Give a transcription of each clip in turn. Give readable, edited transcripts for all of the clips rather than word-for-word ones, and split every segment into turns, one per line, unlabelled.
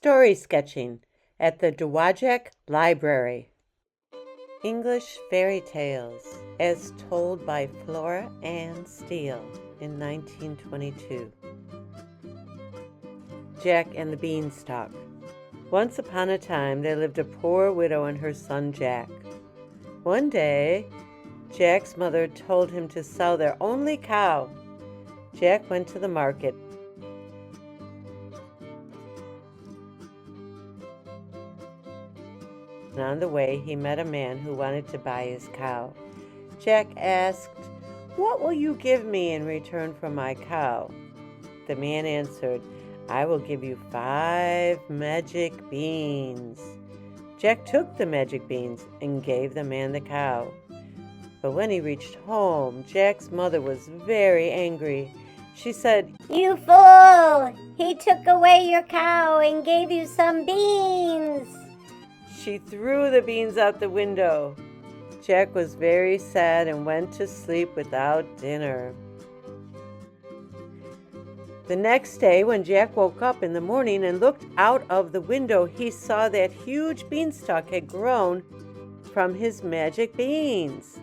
Story sketching at the Dowagiac Library. English fairy tales as told by Flora Ann Steele in 1922. Jack and the Bean Stalk. Once upon a time there lived a poor widow and her son Jack. One day, Jack's mother told him to sell their only cow. Jack went to the market. And on the way, he met a man who wanted to buy his cow. Jack asked, "What will you give me in return for my cow?" The man answered, "I will give you 5 magic beans." Jack took the magic beans and gave the man the cow. But when he reached home, Jack's mother was very angry. She said,
"You fool! He took away your cow and gave you some beans."
She threw the beans out the window. Jack was very sad and went to sleep without dinner. The next day, when Jack woke up in the morning and looked out of the window, he saw that huge beanstalk had grown from his magic beans.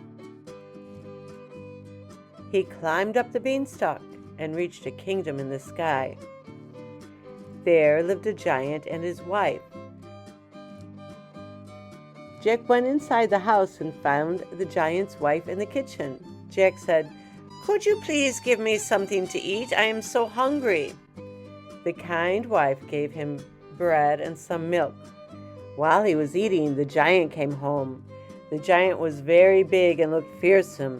He climbed up the beanstalk and reached a kingdom in the sky. There lived a giant and his wife. Jack went inside the house and found the giant's wife in the kitchen. Jack said, "Could you please give me something to eat? I am so hungry." The kind wife gave him bread and some milk. While he was eating, the giant came home. The giant was very big and looked fearsome.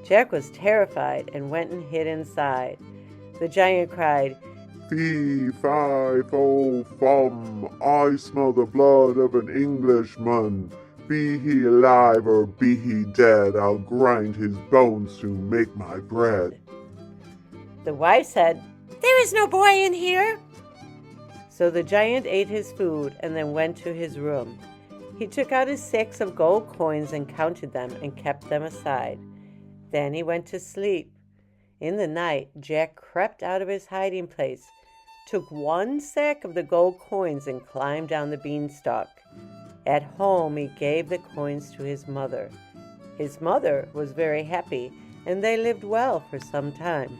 Jack was terrified and went and hid inside. The giant cried,
"Fee, fi, fo, fum, I smell the blood of an Englishman. Be he alive or be he dead, I'll grind his bones to make my bread."
The wife said, "There is no boy in here." So the giant ate his food and then went to his room. He took out his sacks of gold coins and counted them and kept them aside. Then he went to sleep. In the night, Jack crept out of his hiding place, took 1 sack of the gold coins and climbed down the beanstalk. At home, he gave the coins to his mother. His mother was very happy, and they lived well for some time.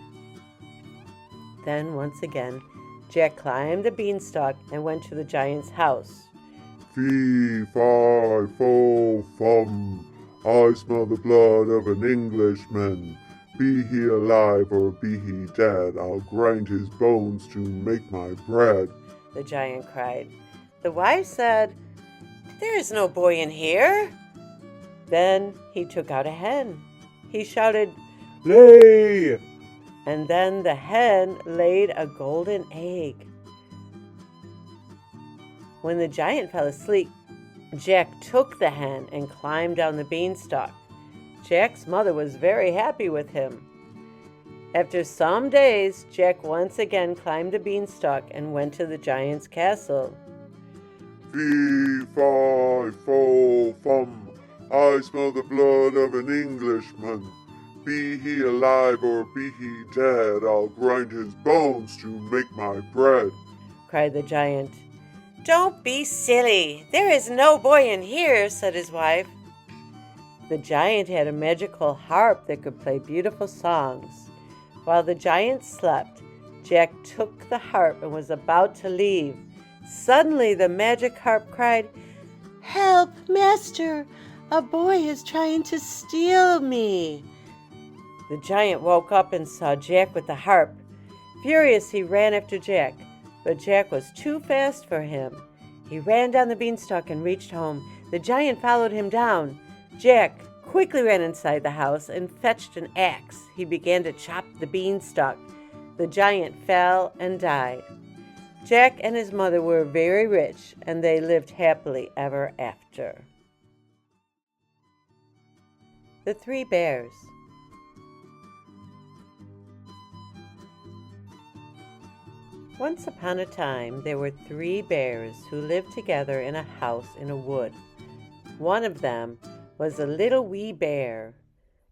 Then, once again, Jack climbed the beanstalk and went to the giant's house.
Fee, fi, fo, fum, I smell the blood of an Englishman. Be he alive or be he dead, I'll grind his bones to make my bread,"
the giant cried. The wife said, "There is no boy in here." Then he took out a hen. He shouted,
"Lay!"
and then the hen laid a golden egg. When the giant fell asleep, Jack took the hen and climbed down the beanstalk. Jack's mother was very happy with him. After some days, Jack once again climbed the beanstalk and went to the giant's castle.
Fee, fi, fo, fum, I smell the blood of an Englishman. Be he alive or be he dead, I'll grind his bones to make my bread,"
cried the giant. "Don't be silly. There is no boy in here," said his wife. The giant had a magical harp that could play beautiful songs. While the giant slept, Jack took the harp and was about to leave. Suddenly the magic harp cried, "Help, master! A boy is trying to steal me." The giant woke up and saw Jack with the harp. Furious, he ran after Jack, but Jack was too fast for him. He ran down the beanstalk and reached home. The giant followed him down. Jack quickly ran inside the house and fetched an axe. He began to chop the beanstalk. The giant fell and died. Jack and his mother were very rich, and they lived happily ever after. The 3 Bears. Once upon a time, there were 3 bears who lived together in a house in a wood. One of them was a little wee bear,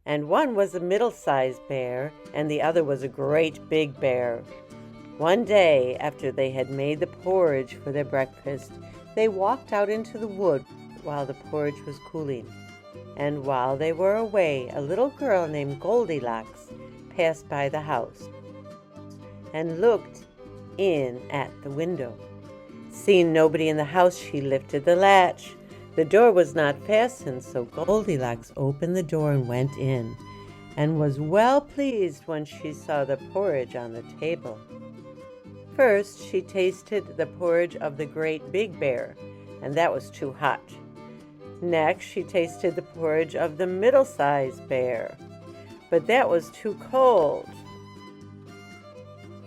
and one was a middle-sized bear, and the other was a great big bear. One day, after they had made the porridge for their breakfast, they walked out into the wood while the porridge was cooling. And while they were away, a little girl named Goldilocks passed by the house and looked in at the window. Seeing nobody in the house, she lifted the latch. The door was not fastened, so Goldilocks opened the door and went in, and was well pleased when she saw the porridge on the table. First, she tasted the porridge of the great big bear, and that was too hot. Next, she tasted the porridge of the middle-sized bear, but that was too cold.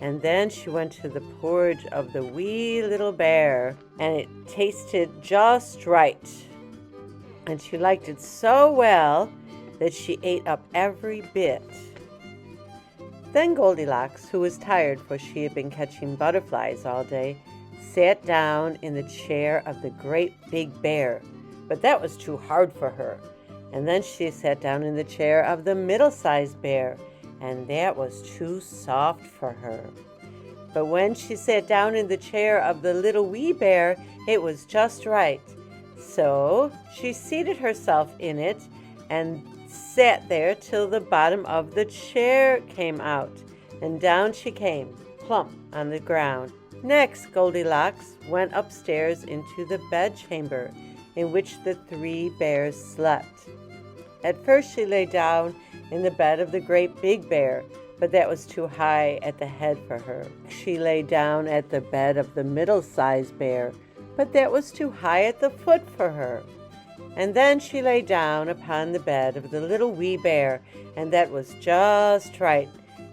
And then she went to the porridge of the wee little bear, and it tasted just right. And she liked it so well that she ate up every bit. Then Goldilocks, who was tired, for she had been catching butterflies all day, sat down in the chair of the great big bear, but that was too hard for her. And then she sat down in the chair of the middle-sized bear, and that was too soft for her. But when she sat down in the chair of the little wee bear, it was just right. So she seated herself in it and sat there till the bottom of the chair came out, and down she came, plump on the ground. Next, Goldilocks went upstairs into the bedchamber in which the three bears slept. At first she lay down in the bed of the great big bear, but that was too high at the head for her. She lay down at the bed of the middle-sized bear, but that was too high at the foot for her. And then she lay down upon the bed of the little wee bear, and that was just right.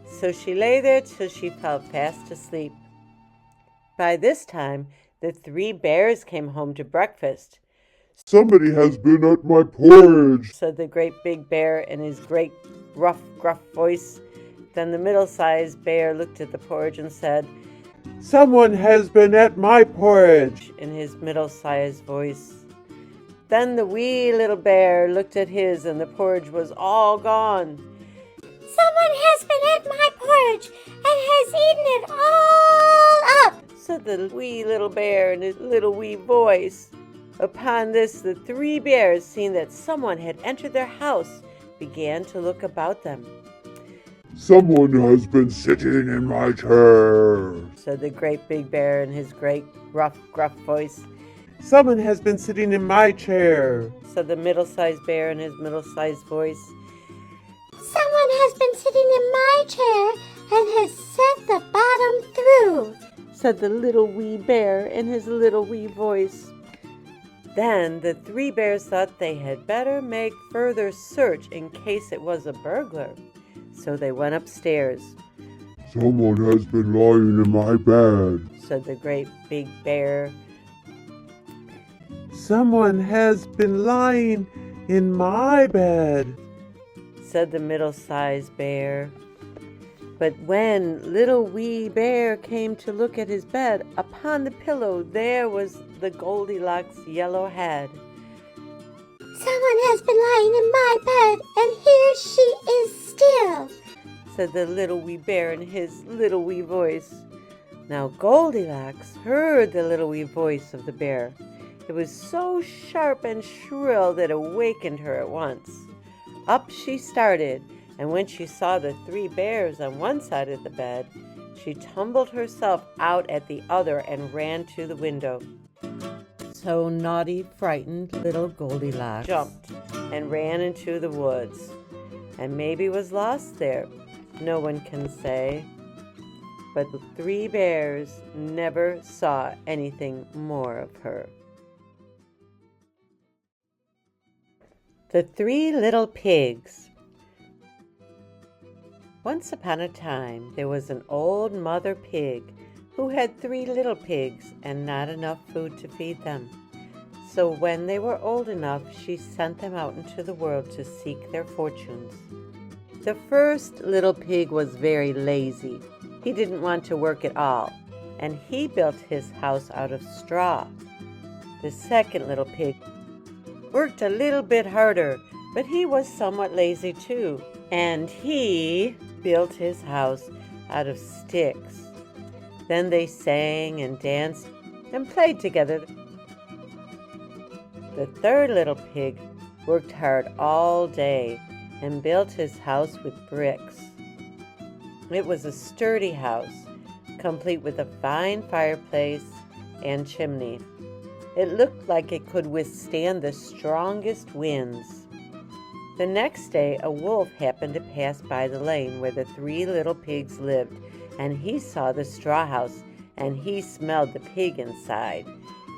So she lay there till she fell fast asleep. By this time, the three bears came home to breakfast.
"Somebody has been at my porridge,"
said the great big bear in his great rough, gruff voice. Then the middle-sized bear looked at the porridge and said,
"Someone has been at my porridge,"
in his middle-sized voice. Then the wee little bear looked at his, and the porridge was all gone.
Someone has been at my porridge and has eaten it all up,
said the wee little bear in his little wee voice. Upon this, the three bears, seeing that someone had entered their house, began to look about them.
"Someone has been sitting in my chair,"
said the great big bear in his great rough, gruff voice.
"Someone has been sitting in my chair,"
said the middle-sized bear in his middle-sized voice.
someone has been sitting in my chair and has set the bottom through,
said the little wee bear in his little wee voice. Then the three bears thought they had better make further search in case it was a burglar. So they went upstairs.
"Someone has been lying in my bed,"
said the great big bear.
"Someone has been lying in my bed,"
said the middle-sized bear. But when little wee bear came to look at his bed, upon the pillow there was the Goldilocks yellow head.
someone has been lying in my bed, and here she is still,
said the little wee bear in his little wee voice. Now Goldilocks heard the little wee voice of the bear. It was so sharp and shrill that it awakened her at once. Up she started, and when she saw the three bears on one side of the bed, she tumbled herself out at the other and ran to the window. So naughty, frightened little Goldilocks jumped and ran into the woods, and maybe was lost there. No one can say. But the three bears never saw anything more of her. The Three Little Pigs. Once upon a time, there was an old mother pig who had 3 little pigs and not enough food to feed them. So when they were old enough, she sent them out into the world to seek their fortunes. The first little pig was very lazy. He didn't want to work at all, and he built his house out of straw. The second little pig worked a little bit harder, but he was somewhat lazy too, and he built his house out of sticks. Then they sang and danced and played together. The third little pig worked hard all day and built his house with bricks. It was a sturdy house, complete with a fine fireplace and chimney. It looked like it could withstand the strongest winds. The next day, a wolf happened to pass by the lane where the three little pigs lived, and he saw the straw house, and he smelled the pig inside.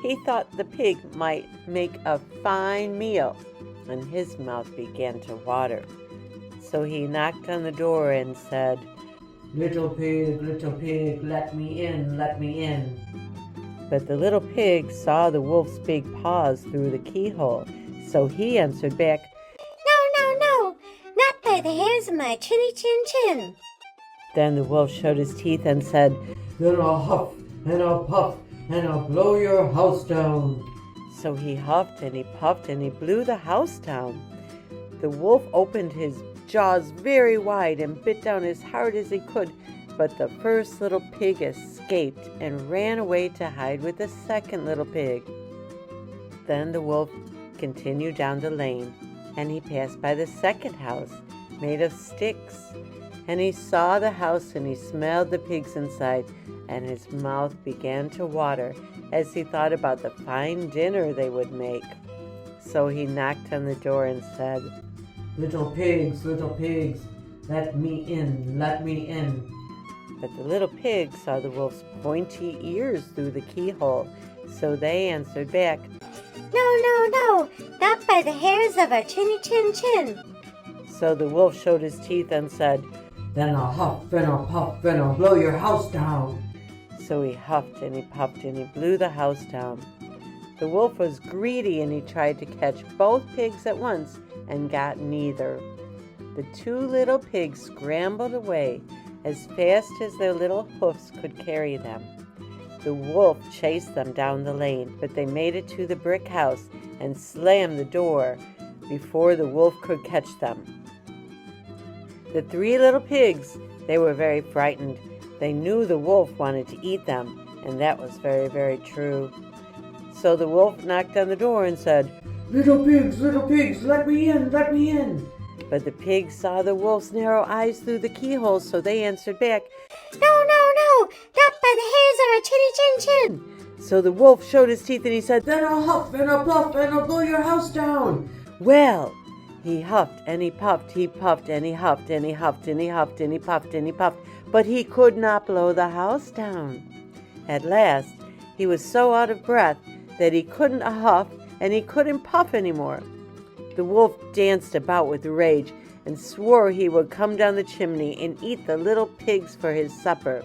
He thought the pig might make a fine meal, and his mouth began to water. So he knocked on the door and said, little pig, let me in, let me in." But the little pig saw the wolf's big paws through the keyhole, so he answered back,
No, not by the hairs of my chinny chin chin.
Then the wolf showed his teeth and said, "Then I'll huff and I'll puff and I'll blow your house down." So he huffed and he puffed and he blew the house down. The wolf opened his jaws very wide and bit down as hard as he could, but the first little pig escaped and ran away to hide with the second little pig. Then the wolf continued down the lane, and he passed by the second house, made of sticks. And he saw the house, and he smelled the pigs inside, and his mouth began to water as he thought about the fine dinner they would make. So he knocked on the door and said, little pigs, let me in, let me in." But the little pigs saw the wolf's pointy ears through the keyhole, so they answered back,
No, not by the hairs of our chinny chin chin.
So the wolf showed his teeth and said, "Then I'll huff and I'll puff and I'll blow your house down." So he huffed and he puffed and he blew the house down. The wolf was greedy and he tried to catch both pigs at once and got neither. The two little pigs scrambled away as fast as their little hoofs could carry them. The wolf chased them down the lane, but they made it to the brick house and slammed the door before the wolf could catch them. The three little pigs, they were very frightened. They knew the wolf wanted to eat them, and that was very, very true. So the wolf knocked on the door and said, little pigs, let me in, let me in." But the pigs saw the wolf's narrow eyes through the keyhole, so they answered back,
No, not by the hairs of our chinny chin chin.
So the wolf showed his teeth and he said, "Then I'll huff and I'll puff and I'll blow your house down." Well, he huffed and he puffed, he puffed and he huffed and he huffed and he huffed and he puffed and he puffed, but he could not blow the house down. At last, he was so out of breath that he couldn't huff and he couldn't puff anymore. The wolf danced about with rage and swore he would come down the chimney and eat the little pigs for his supper.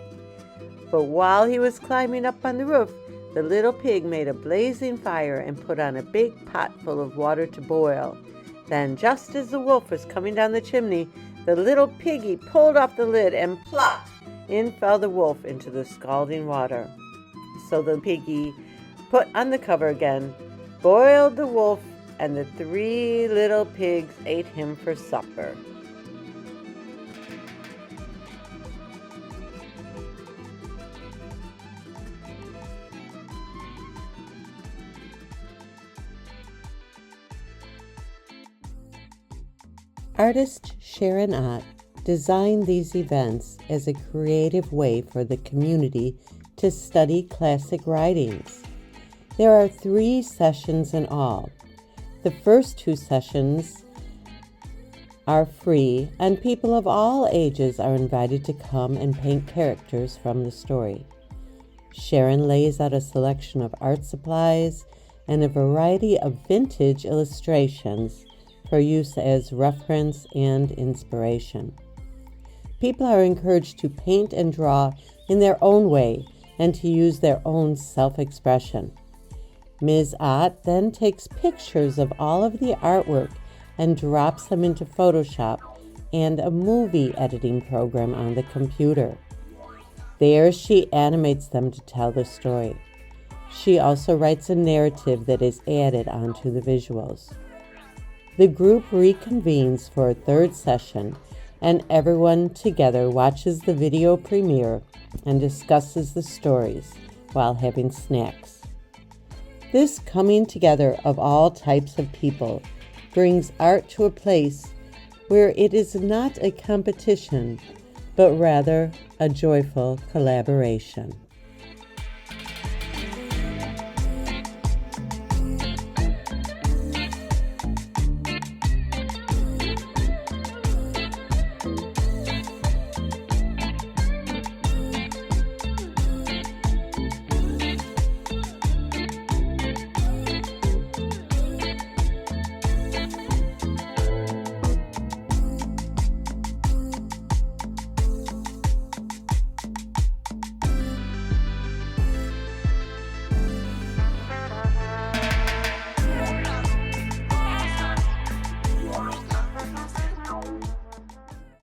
But while he was climbing up on the roof, the little pig made a blazing fire and put on a big pot full of water to boil. Then, just as the wolf was coming down the chimney, the little piggy pulled off the lid and plop! In fell the wolf into the scalding water. So the piggy put on the cover again, boiled the wolf, and the three little pigs ate him for supper. Artist Sharron Ott designed these events as a creative way for the community to study classic writings. There are 3 sessions in all. The first 2 sessions are free, and people of all ages are invited to come and paint characters from the story. Sharron lays out a selection of art supplies and a variety of vintage illustrations for use as reference and inspiration. People are encouraged to paint and draw in their own way and to use their own self-expression. Ms. Ott then takes pictures of all of the artwork and drops them into Photoshop and a movie editing program on the computer. There she animates them to tell the story. She also writes a narrative that is added onto the visuals. The group reconvenes for a 3rd session and everyone together watches the video premiere and discusses the stories while having snacks. This coming together of all types of people brings art to a place where it is not a competition, but rather a joyful collaboration.